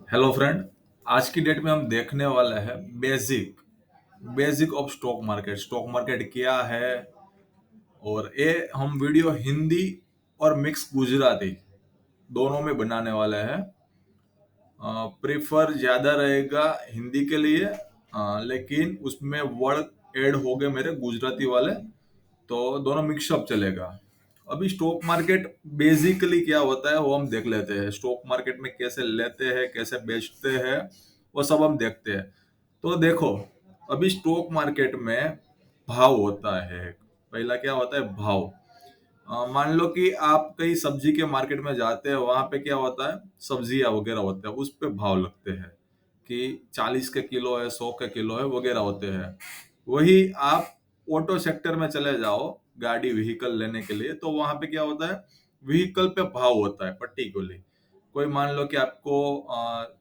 Hello friend. आज की date में हम देखने वाले हैं basic basic of stock market क्या है। और ये हम वीडियो हिंदी और मिक्स गुजराती दोनों में बनाने वाले हैं। प्रेफर ज्यादा रहेगा हिंदी के लिए, लेकिन उसमें वर्ड ऐड हो गए मेरे गुजराती वाले, तो दोनों मिक्सअप चलेगा। अभी स्टॉक मार्केट बेसिकली क्या होता है वो हम देख लेते हैं। स्टॉक मार्केट में कैसे लेते हैं, कैसे बेचते हैं, वो सब हम देखते हैं। तो देखो, अभी स्टॉक मार्केट में भाव होता है। पहला क्या होता है? भाव। मान लो कि आप कहीं सब्जी के मार्केट में जाते हैं, वहां पे क्या होता है, सब्जियां वगैरह होते हैं, उस पे भाव लगते हैं कि 40 के किलो है, 100 के किलो है वगैरह होते हैं। वही आप ऑटो सेक्टर में चले जाओ गाड़ी व्हीकल लेने के लिए, तो वहां पे क्या होता है, व्हीकल पे भाव होता है पर्टिकुलरली। कोई मान लो कि आपको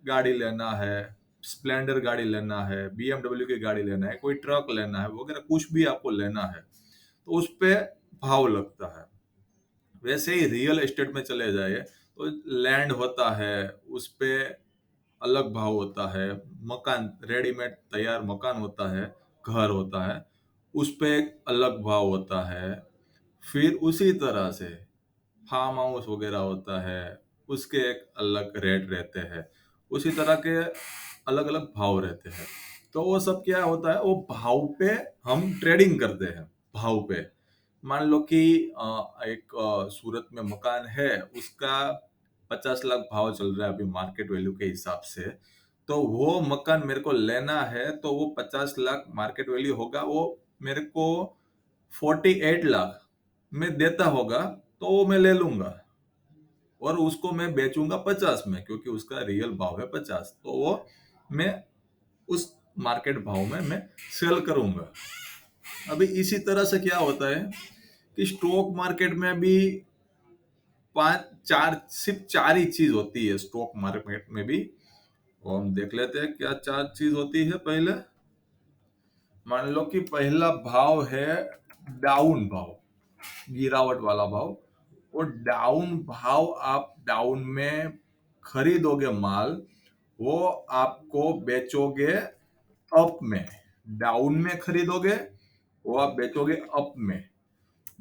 गाड़ी लेना है, स्प्लेंडर गाड़ी लेना है, बीएमडब्ल्यू की गाड़ी लेना है, कोई ट्रक लेना है वगैरह, कुछ भी आपको लेना है तो उस पे भाव लगता है। वैसे ही रियल एस्टेट में चले जाइए तो लैंड होता है, उस पे अलग भाव होता है। मकान, रेडीमेड तैयार मकान होता है, घर होता है, उस पे एक अलग भाव होता है। फिर उसी तरह से फार्म हाउस वगैरह होता है, उसके एक अलग रेट रहते हैं। उसी तरह के अलग अलग भाव रहते हैं। तो वो सब क्या होता है, वो भाव पे हम ट्रेडिंग करते हैं। भाव पे मान लो कि एक सूरत में मकान है, उसका 50 लाख भाव चल रहा है अभी मार्केट वैल्यू के हिसाब से। तो वो मकान मेरे को लेना है, तो वो 50 लाख मार्केट वैल्यू होगा, वो मेरे को 48 लाख में देता होगा, तो वो मैं ले लूंगा और उसको मैं बेचूंगा 50 में, क्योंकि उसका रियल भाव है 50। तो वो मैं उस मार्केट भाव में मैं सेल करूंगा। अभी इसी तरह से क्या होता है कि स्टॉक मार्केट में भी पांच चार, सिर्फ चार ही चीज होती है स्टॉक मार्केट में भी। वो हम देख लेते हैं क्या चार चीज होती है। पहले मान लो कि पहला भाव है डाउन भाव, गिरावट वाला भाव। और डाउन भाव, आप डाउन में खरीदोगे माल, वो आपको बेचोगे अप में। डाउन में खरीदोगे, वो आप बेचोगे अप में।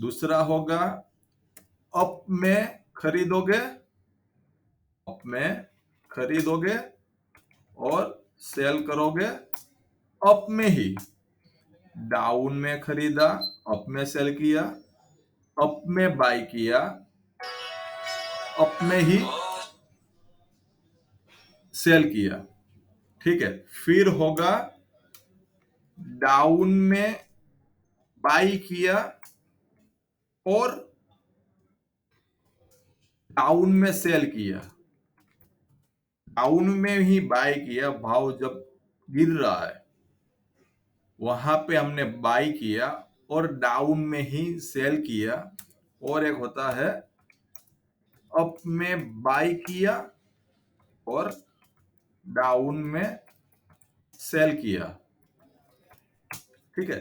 दूसरा होगा अप में खरीदोगे, अप में खरीदोगे और सेल करोगे अप में ही। डाउन में खरीदा, अप में सेल किया, अप में बाय किया, अप में ही सेल किया। ठीक है। फिर होगा डाउन में बाय किया और डाउन में सेल किया। डाउन में ही बाय किया, भाव जब गिर रहा है वहां पे हमने बाय किया और डाउन में ही सेल किया। और एक होता है अप में बाय किया और डाउन में सेल किया। ठीक है।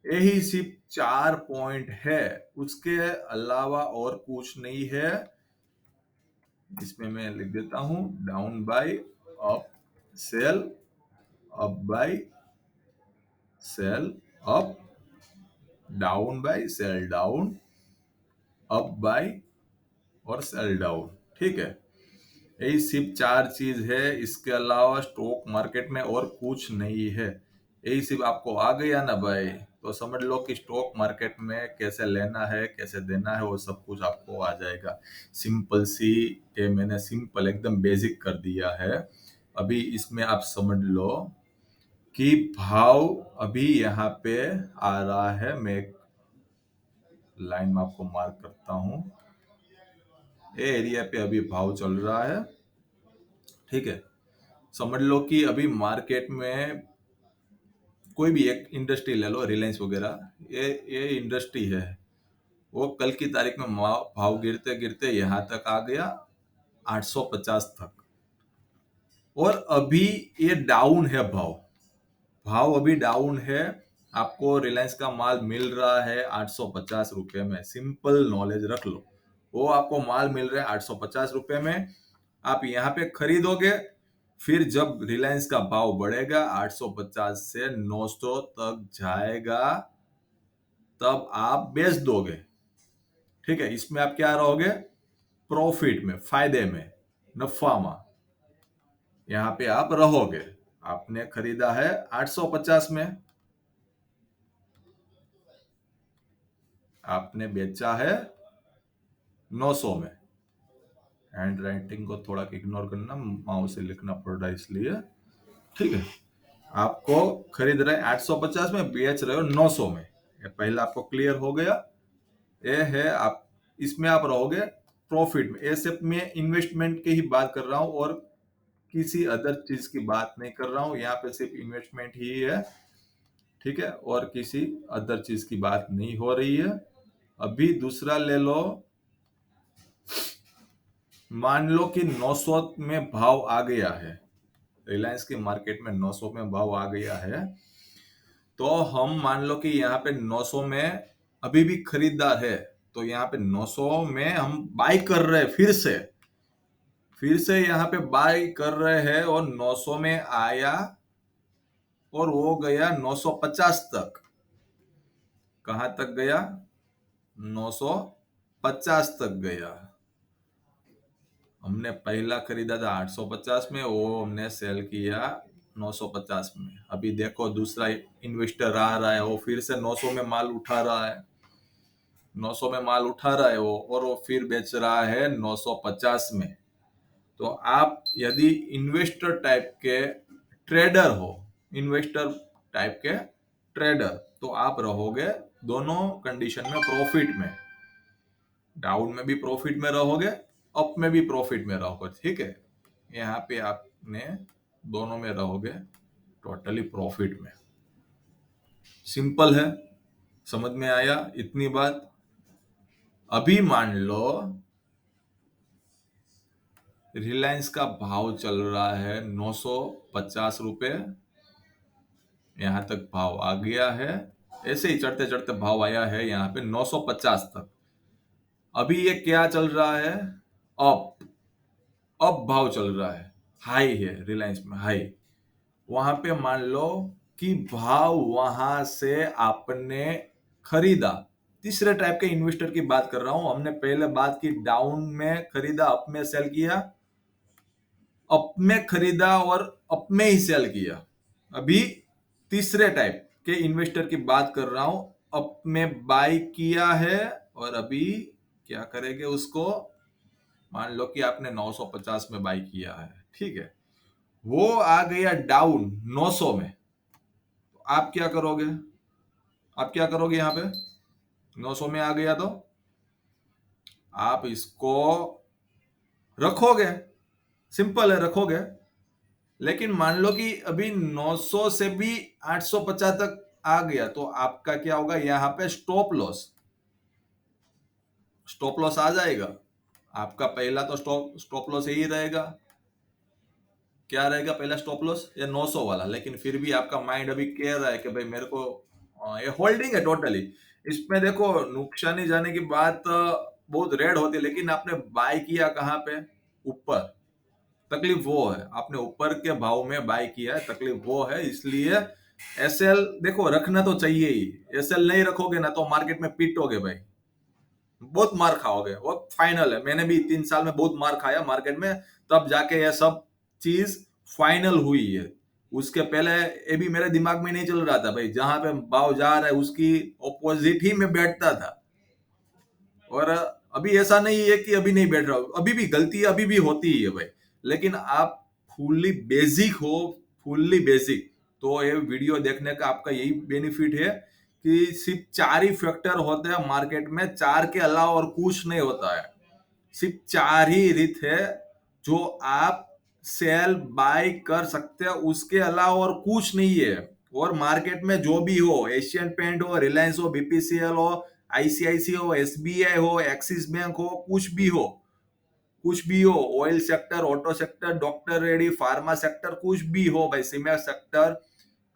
यही सिर्फ चार पॉइंट है, उसके अलावा और कुछ नहीं है। इसमें मैं लिख देता हूं, down buy, up sell, up buy, sell up, down buy, sell down, up buy और सेल डाउन। ठीक है। यही सिर्फ चार चीज है, इसके अलावा स्टॉक मार्केट में और कुछ नहीं है। यही सिर्फ आपको आ गया ना भाई, तो समझ लो कि स्टॉक मार्केट में कैसे लेना है, कैसे देना है, वो सब कुछ आपको आ जाएगा। सिंपल सी, ये मैंने सिंपल एकदम बेसिक कर दिया है। अभी इसमें आप समझ लो कि भाव अभी यहाँ पे आ रहा है। मैं एक लाइन में आपको मार्क करता हूँ। ये एरिया पे अभी भाव चल रहा है। ठीक है। समझ लो कि अभी मार्केट में कोई भी एक इंडस्ट्री ले लो, रिलायंस वगैरह, ये इंडस्ट्री है। वो कल की तारीख में भाव गिरते गिरते यहाँ तक आ गया, 850 तक। और अभी ये डाउन है भाव, भाव अभी डाउन है। आपको रिलायंस का माल मिल रहा है 850 रुपए में। सिंपल नॉलेज रख लो, वो आपको माल मिल रहा है 850 रुपए में। आप यहाँ पे खरीदोगे फिर जब रिलायंस का भाव बढ़ेगा 850 से 900 तक जाएगा, तब आप बेच दोगे। ठीक है, इसमें आप क्या रहोगे? प्रॉफिट में, फायदे में, नफा में, यहां पे आप रहोगे। आपने खरीदा है 850 में, आपने बेचा है 900 में। हैंड राइटिंग को थोड़ा इग्नोर करना, माउस से लिखना पड़ रहा है इसलिए। ठीक है, आपको खरीद रहे 850 में, बेच रहे हो 900 में। ये पहला आपको क्लियर हो गया। ये है आप, इसमें आप रहोगे प्रॉफिट में। ये सिर्फ मैं इन्वेस्टमेंट की ही बात कर रहा हूं और किसी अदर चीज की बात नहीं कर रहा हूं। यहाँ पे सिर्फ इन्वेस्टमेंट ही है। ठीक है, और किसी अदर चीज की बात नहीं हो रही है। अभी दूसरा ले लो, मान लो कि 900 में भाव आ गया है, रिलायंस के मार्केट में 900 में भाव आ गया है। तो हम मान लो कि यहाँ पे 900 में अभी भी खरीदार है, तो यहाँ पे 900 में हम बाई कर रहे हैं। फिर से यहाँ पे बाई कर रहे हैं और 900 में आया और वो गया 950 तक। कहां तक गया? 950 तक गया। हमने पहला खरीदा था 850 में, वो हमने सेल किया 950 में। अभी देखो दूसरा इन्वेस्टर आ रहा है, वो फिर से 900 में माल उठा रहा है। 900 में माल उठा रहा है वो, और वो फिर बेच रहा है 950 में। तो आप यदि इन्वेस्टर टाइप के ट्रेडर हो, इन्वेस्टर टाइप के ट्रेडर, तो आप रहोगे दोनों कंडीशन में प्रॉफिट में। डाउन में भी प्रॉफिट में रहोगे, अप में भी प्रॉफिट में रहोगे। ठीक है, यहाँ पे आपने दोनों में रहोगे टोटली प्रॉफिट में। सिंपल है, समझ में आया इतनी बात? अभी मान लो रिलायंस का भाव चल रहा है 950 रुपए, यहां तक भाव आ गया है। ऐसे ही चढ़ते चढ़ते भाव आया है यहाँ पे 950 तक। अभी ये क्या चल रहा है? अप, अप भाव चल रहा है, हाई है रिलायंस में, हाई। वहां पे मान लो कि भाव वहां से आपने खरीदा। तीसरे टाइप के इन्वेस्टर की बात कर रहा हूं। हमने पहले बात की डाउन में खरीदा, अप में सेल किया, अप में खरीदा और अप में ही सेल किया। अभी तीसरे टाइप के इन्वेस्टर की बात कर रहा हूं। अप में बाय किया है और अभी क्या करेंगे उसको? मान लो कि आपने 950 में बाय किया है, ठीक है, वो आ गया डाउन 900 में। तो आप क्या करोगे यहां पे? 900 में आ गया तो आप इसको रखोगे, सिंपल है, रखोगे। लेकिन मान लो कि अभी 900 से भी 850 तक आ गया, तो आपका क्या होगा? यहां पे स्टॉप लॉस आ जाएगा। आपका पहला तो स्टॉप लॉस यही रहेगा। क्या रहेगा पहला स्टॉप लॉस? ये 900 वाला। लेकिन फिर भी आपका माइंड अभी कह रहा है कि भाई मेरे को ये होल्डिंग है टोटली। इसमें देखो नुकसानी जाने की बात बहुत रेड होती है, लेकिन आपने बाय किया कहाँ पे? ऊपर। तकलीफ वो है, आपने ऊपर के भाव में बाय किया है, तकलीफ वो है। इसलिए एसएल देखो रखना तो चाहिए ही। एसएल नहीं रखोगे ना तो मार्केट में पीटोगे भाई, बहुत मार खाओगे। वो फाइनल है, मैंने भी 3 साल में बहुत मार खाया मार्केट में, तब जाके ये सब चीज फाइनल हुई है। उसके पहले ये भी मेरे दिमाग में नहीं चल रहा था भाई, जहां पे भाव जा रहा है उसकी ऑपोजिट ही मैं बैठता था। और अभी ऐसा नहीं है कि अभी नहीं बैठ रहा हूं, अभी भी गलती अभी भी होती ही है भाई। लेकिन आप फुल्ली बेसिक हो, फुल्ली बेसिक, तो ये वीडियो देखने का आपका यही बेनिफिट है कि सिर्फ 4 ही फैक्टर होते हैं मार्केट में, 4 के अलावा और कुछ नहीं होता है। सिर्फ 4 ही रीत है जो आप सेल बाय कर सकते हैं, उसके अलावा और कुछ नहीं है। और मार्केट में जो भी हो, एशियन पेंट हो, रिलायंस हो, बीपीसीएल हो, आईसीआईसी हो, एसबीआई हो, एक्सिस बैंक हो, कुछ भी हो, oil sector, auto sector, doctor ready, pharma sector, कुछ भी हो भाई, सीमेंट सेक्टर,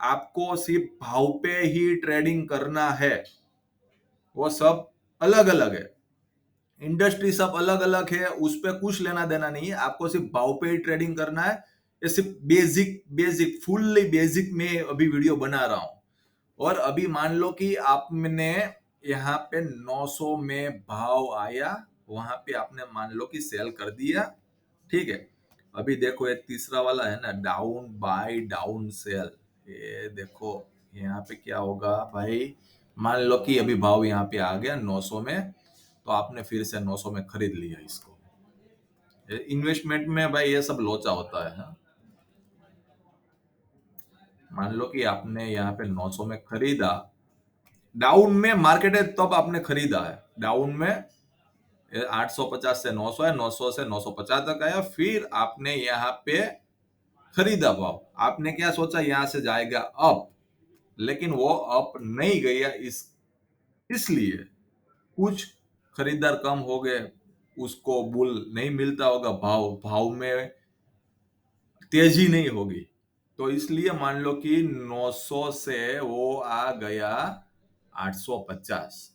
आपको सिर्फ भाव पे ही ट्रेडिंग करना है। वो सब अलग अलग है, इंडस्ट्री सब अलग अलग है, उस पर कुछ लेना देना नहीं है। आपको सिर्फ भाव पे ही ट्रेडिंग करना है। ये सिर्फ बेसिक बेसिक फुल्ली बेसिक में अभी वीडियो बना रहा हूं। और अभी मान लो कि आपने यहाँ पे 900 में भाव आया, वहां पे आपने मान लो कि सेल कर दिया, ठीक है। अभी देखो ये तीसरा वाला है ना, डाउन बाय डाउन सेल, ये देखो यहाँ पे क्या होगा भाई। मान लो कि अभी भाव यहाँ पे आ गया 900 में, तो आपने फिर से 900 में खरीद लिया इसको। इन्वेस्टमेंट में भाई ये सब लोचा होता है, हाँ? मान लो कि आपने यहाँ पे 900 में खरीदा, डाउन में मार्केट है तब आपने खरीदा है, डाउन में 850 से 900 है, 900 से 950 तक आया, फिर आपने यहाँ पे खरीदा भाव। आपने क्या सोचा यहाँ से जाएगा अप, लेकिन वो अप नहीं गया, इसलिए कुछ खरीदार कम हो गए, उसको बुल नहीं मिलता होगा, भाव भाव में तेजी नहीं होगी, तो इसलिए मान लो कि 900 से वो आ गया 850,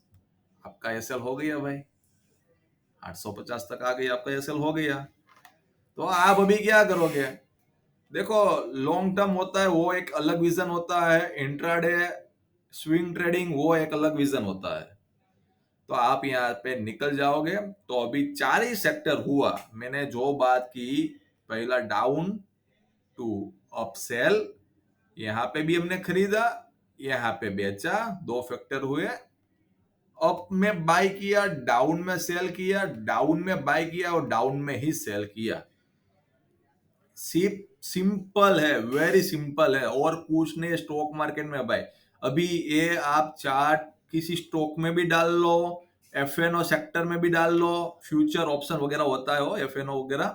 आपका एसएल हो गया भाई, 850 तक आ गई, आपका एसएल हो गया। तो आप अभी क्या करोगे? देखो, लॉन्ग टर्म होता है वो एक अलग विजन होता है, इंट्राडे स्विंग ट्रेडिंग वो एक अलग विजन होता है। तो आप यहाँ पे निकल जाओगे। तो अभी 4 ही सेक्टर हुआ, मैंने जो बात की, पहला डाउन टू अप सेल, यहाँ पे भी हमने खरीदा, यहाँ पे बेचा, 2 फैक्टर हुए। अप में बाय किया, डाउन में सेल किया, डाउन में बाय किया और डाउन में ही सेल किया। सिंपल है, वेरी सिंपल है, और कुछ नहीं स्टॉक मार्केट में भाई। अभी ये आप चार्ट किसी स्टॉक में भी डाल लो, एफएनओ सेक्टर में भी डाल लो, फ्यूचर ऑप्शन वगैरह होता है वो एफएनओ वगैरह,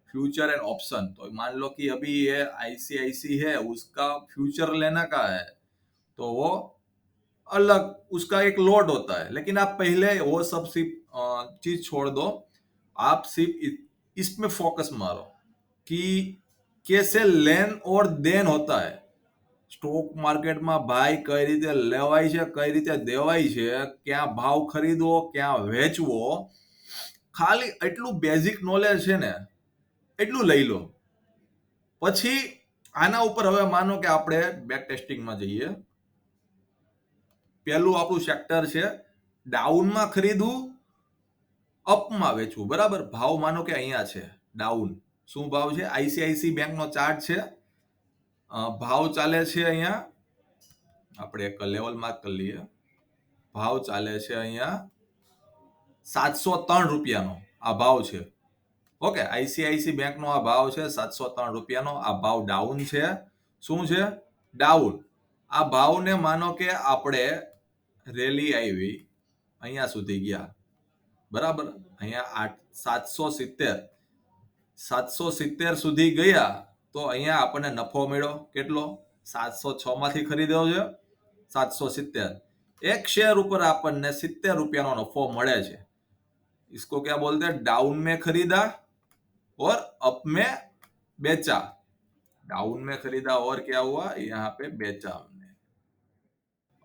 फ्यूचर एंड ऑप्शन। तो मान लो कि अभी ये आईसीआईसी है, उसका फ्यूचर लेना का है, तो वो अलग उसका एक लोड होता है। लेकिन आप पहले वो सब सिर्फ चीज छोड़ दो, आप सिर्फ इसमें फोकस मारो कि कैसे लेन और देन होता है स्टॉक मार्केटમાં। ભાઈ કઈ રીતે લેવાય છે, કઈ રીતે દેવાય છે, ક્યાં ભાવ ખરીદવો, ક્યાં વેચવો, ખાલી એટલું બેઝિક નોલેજ છે ને, એટલું લઈ લો। પછી આના ઉપર હવે માનો કે આપણે બેક ટેસ્ટિંગમાં જઈએ। પહેલું આપણું સેક્ટર છે ડાઉનમાં ખરીદવું, અપમાં વેચવું, બરાબર। ભાવ માનો કે અહીંયા છે ડાઉન, શું ભાવ છે? આઈસીઆઈસી બેંકનો ચાર્ટ છે, ભાવ ચાલે છે અહીંયા, આપણે એક લેવલ માર્ક કરી લઈએ, ભાવ ચાલે છે અહીંયા 703 રૂપિયાનો આ ભાવ છે। ઓકે, આઈસીઆઈસી બેંકનો આ ભાવ છે 703 રૂપિયાનો। આ ભાવ ડાઉન છે, શું છે? ડાઉન। આ ભાવને માનો કે આપણે રેલી આવી, અહીંયા સુધી ગયા, બરાબર। અહીંયા 770 સુધી ગયા, તો અહીંયા આપણને નફો મળ્યો કેટલો? 706 માંથી ખરીદ્યો છે 770, એક શેર ઉપર આપણને 70 રૂપિયાનો નફો મળે છે। इसको क्या बोलते हैं? डाउन में खरीदा और अप में बेचा। डाउन में खरीदा और क्या हुआ? यहाँ पे बेचा हमने,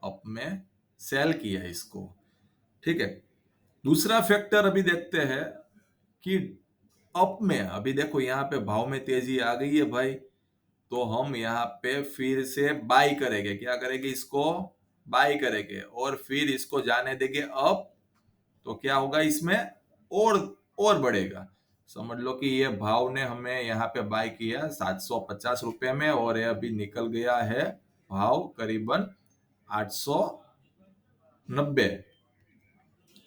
अप में सेल किया इसको, ठीक है। दूसरा फैक्टर अभी देखते हैं कि अप में, अभी देखो यहाँ पे भाव में तेजी आ गई है भाई, तो हम यहाँ पे फिर से बाय करेंगे। क्या करेंगे? इसको बाय करेंगे और फिर इसको जाने देंगे अप, तो क्या होगा इसमें? और बढ़ेगा। समझ लो कि ये भाव ने हमें यहाँ पे बाय किया 750 रुपए में, और ये अभी निकल गया है भाव करीबन 890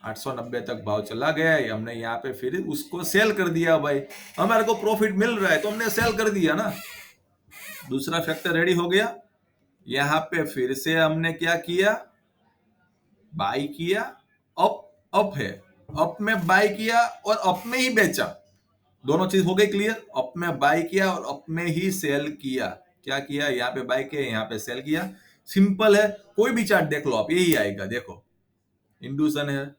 890 तक भाव चला गया है। हमने यहाँ पे फिर उसको सेल कर दिया भाई, हमारे को प्रॉफिट मिल रहा है तो हमने सेल कर दिया ना। दूसरा फैक्टर रेडी हो गया। यहाँ पे फिर से हमने क्या किया? बाय किया, अप है, अप में बाय किया और अप में ही बेचा। दोनों चीज हो गई क्लियर। अप में बाय किया और अप में ही सेल किया। क्या किया? यहाँ पे बाय किया, यहाँ पे सेल किया। सिंपल है, कोई भी चार्ट देख लो आप, यही आएगा। देखो, इंड्यूसन है,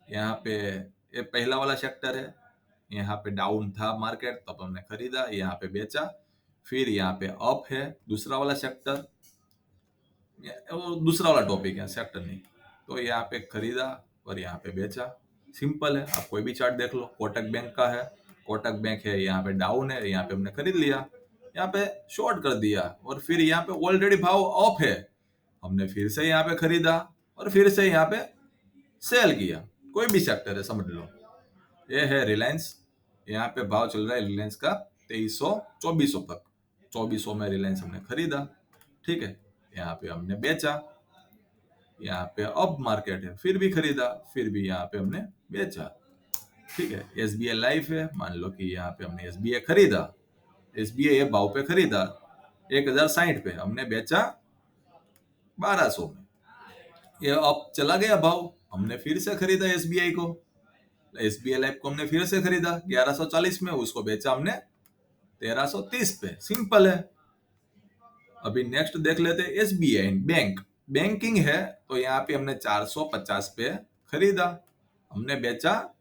यहाँ पे ये पहला वाला सेक्टर है, यहाँ पे डाउन था मार्केट तब हमने खरीदा, यहाँ पे बेचा। फिर यहाँ पे अप है, दूसरा वाला सेक्टर, दूसरा वाला टॉपिक है, सेक्टर नहीं। तो यहाँ पे खरीदा और यहाँ पे बेचा। सिंपल है, आप कोई भी चार्ट देख लो। कोटक बैंक का है, कोटक बैंक है, यहाँ पे डाउन है, यहाँ पे हमने खरीद लिया। यहाँ पे शॉर्ट कर दिया, और फिर यहाँ पे ऑलरेडी भाव ऑफ है, हमने फिर से यहाँ पे खरीदा और फिर से यहाँ पे सेल किया। कोई भी सेक्टर है समझ लो, ये है रिलायंस, यहाँ पे भाव चल रहा है रिलायंस का 2300 2400 तक। 2400 में रिलायंस हमने खरीदा, ठीक है, यहाँ पे हमने बेचा, यहाँ पे अप मार्केट है, फिर भी खरीदा, फिर भी यहाँ पे हमने बेचा, ठीक है। एसबीआई लाइफ है, मान लो कि यहाँ पे हमने एसबीआई खरीदा, एसबीआई ये भाव पे खरीदा 1060 पे, हमने बेचा 1200 में, ये अब चला गया भाव, हमने फिर से खरीदा एसबीआई को, एसबीआई लाइफ को हमने फिर से खरीदा 1140 में, उसको बेचा हमने 1330 पे, सिंपल है। अभी नेक्स्ट देख लेते हैं एसबीआई बैंक, बैंकिंग है, तो यहाँ पे हमने 450 पे खरीदा, हमने बेचा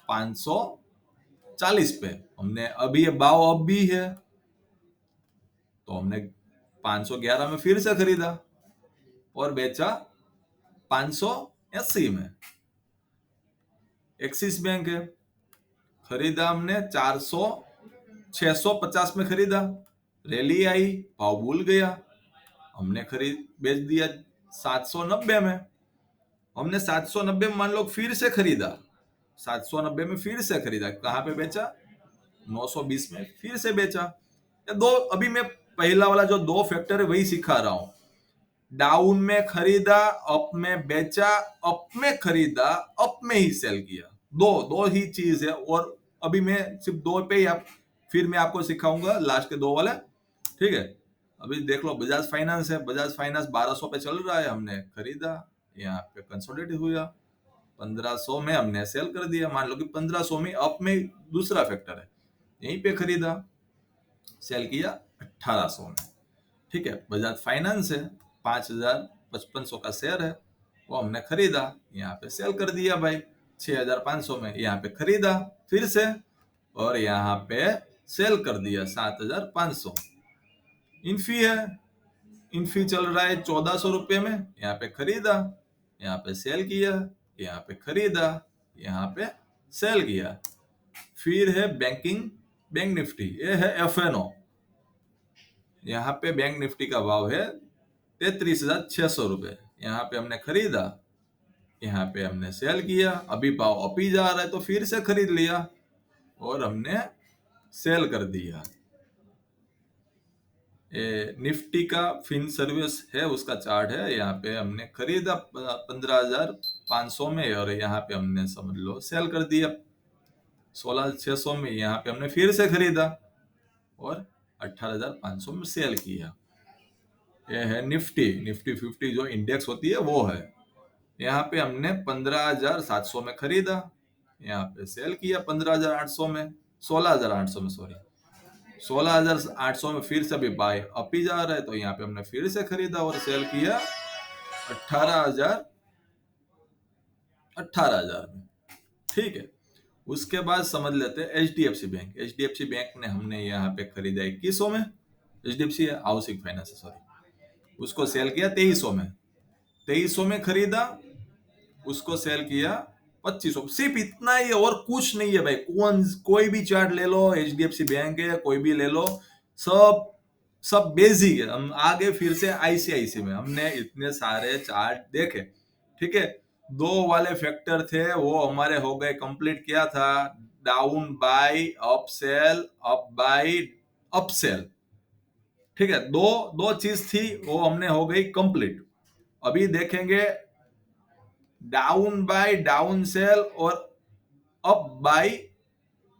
540 पे, हमने अभी ये भाव अब भी है तो हमने 511 में फिर से खरीदा और बेचा 580 में। एक्सिस बैंक है, खरीदा हमने 650 में खरीदा, रैली आई, भाव भूल गया, हमने खरीद बेच दिया 790 में। हमने 790 में मान लो फिर से खरीदा, 790 में फिर से खरीदा, कहाँ पे बेचा 920 में फिर से बेचा। ये दो, अभी मैं पहला वाला जो दो फैक्टर है वही सिखा रहा हूं, डाउन में खरीदा, अप में बेचा, अप में खरीदा, अप में ही सेल किया, दो दो ही चीज है। और अभी मैं सिर्फ दो पे ही फिर मैं आपको सिखाऊंगा लास्ट के दो वाले, ठीक है। अभी देख लो बजाज फाइनेंस है, बजाज फाइनेंस 1200 पे चल रहा है, हमने खरीदा, यहाँ पे कंसोलिडेट हुआ, 1500 में हमने सेल कर दिया, मान लो कि 1500 में, अप में दूसरा फैक्टर है, यहीं पे खरीदा, सेल किया 1800 में, ठीक है। बजाज फाइनेंस है, 5500 का शेयर है, वो हमने खरीदा, यहाँ पे सेल कर दिया भाई 6500 में, यहाँ पे खरीदा फिर से और यहाँ पे सेल कर दिया 7500। इन्फी है, इन्फी चल रहा है 1400 रुपये में, यहाँ पे खरीदा, यहाँ पे सेल किया, यहाँ पे खरीदा, यहाँ पे सेल किया। फिर है बैंकिंग, बैंक निफ्टी, ये है एफएनओ, यहाँ पे बैंक निफ्टी का भाव है 33,600 रुपये, यहाँ पे हमने खरीदा, यहाँ पे हमने सेल किया, अभी भाव अप ही जा रहा है तो फिर से खरीद लिया और हमने सेल कर दिया। निफ्टी का फिन सर्विस है, उसका चार्ट है, यहाँ पे हमने खरीदा 15,500 में और यहाँ पे हमने समझ लो सेल कर दिया 16,600 में, यहाँ पे हमने फिर से खरीदा और 18,500 में सेल किया। ये है निफ्टी, निफ्टी 50 जो इंडेक्स होती है वो है, यहाँ पे हमने 15,700 में खरीदा, यहाँ पे सेल किया 15,800 में, 16,800 में, सॉरी 16,800 में, फिर से भी बाय अप ही जा रहा है तो यहाँ पे हमने फिर से खरीदा और सेल किया 18,000 में, ठीक है। उसके बाद समझ लेते हैं एचडीएफसी बैंक, एचडीएफसी बैंक ने हमने यहाँ पे खरीदा 2100 में, एचडीएफसी है हाउसिंग फाइनेंस सॉरी, उसको सेल किया 2300 में, 2300 में खरीदा, उसको सेल किया 2500, सिर्फ इतना ही है और कुछ नहीं है भाई। कोई भी चार्ट ले लो, एचडीएफसी बैंक है कोई भी ले लो, सब सब बेसिक है। हम आगे फिर से आईसीआईसी में हमने इतने सारे चार्ट देखे, ठीक है। दो वाले फैक्टर थे वो हमारे हो गए कंप्लीट, क्या था, down buy up sell, up buy up sell, ठीक है। दो दो चीज थी वो हमने हो गई कंप्लीट। अभी देखेंगे डाउन बाय डाउन सेल और अप बाय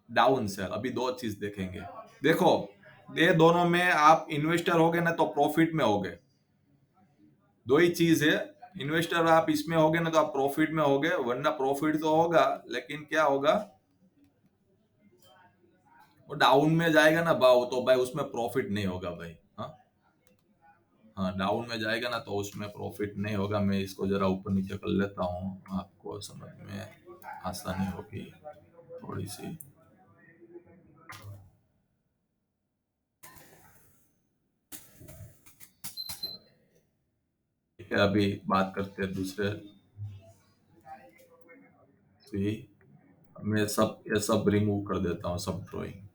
डाउन सेल, अभी दो चीज देखेंगे। देखो ये दोनों में आप इन्वेस्टर हो गए ना तो प्रॉफिट में हो गए, दो ही चीज है, इन्वेस्टर आप इसमें हो गए ना तो आप प्रॉफिट में हो गए, वरना प्रॉफिट तो होगा लेकिन क्या होगा, वो डाउन में जाएगा ना भाव तो भाई उसमें प्रॉफिट नहीं होगा भाई। हाँ हाँ, डाउन में जाएगा ना तो उसमें प्रॉफिट नहीं होगा। मैं इसको जरा ऊपर नीचे कर लेता हूँ, आपको समझ में आसानी होगी थोड़ी सी। ठीक है, अभी बात करते हैं दूसरे, तो मैं सब ये सब रिमूव कर देता हूँ, सब ड्राइंग।